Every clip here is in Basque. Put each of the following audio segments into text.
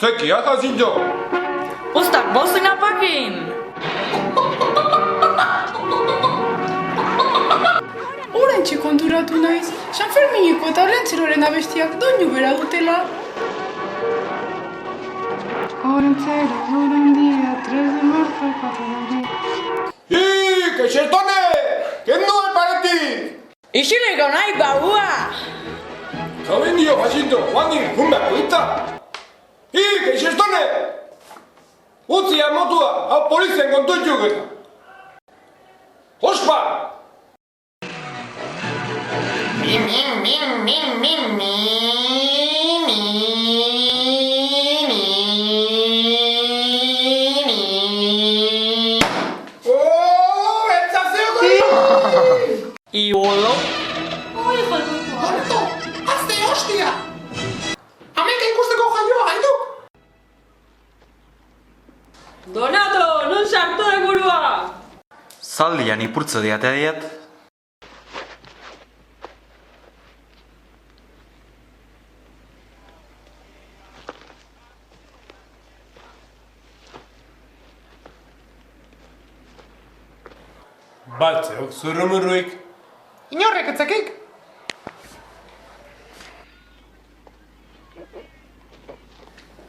Zekia jazinto. Bostak bosten apakin! Oraintxe konturatu naiz, San Fermineko eta Orentzeroren abestiak doinu bera dutela. Orentzero, un día, 3 de marzo, 4 de abril. Que xertone! Que no es para ti! Isileko nahi baua! Zaben dio jazinto, guanin, junbeko dita! Que xertone! Utzia motua, hau polizien kontuetxu geta! Ospa! Iolo? Donato, azte hostia! Hamenka ikusteko jaioa, haiduk! Donato, non sartu de burua! Zaldian ipurtzo diate diet. Baltzeok, zurrumurruik. Inorrek etzekik?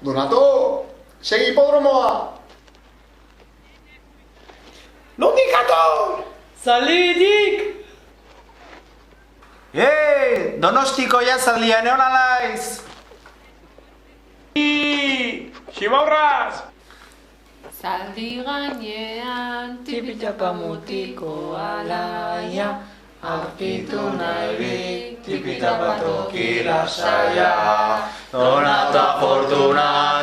Donato, segi hipodromoa! Nondik gator? Zalditik! Donostiko jazaldian egon alaiz! Ximaurraz! Zaldi gainean, tipitapa mutiko alaia, aurkitu nahi tipitapa toki lasaia. Donata fortuna,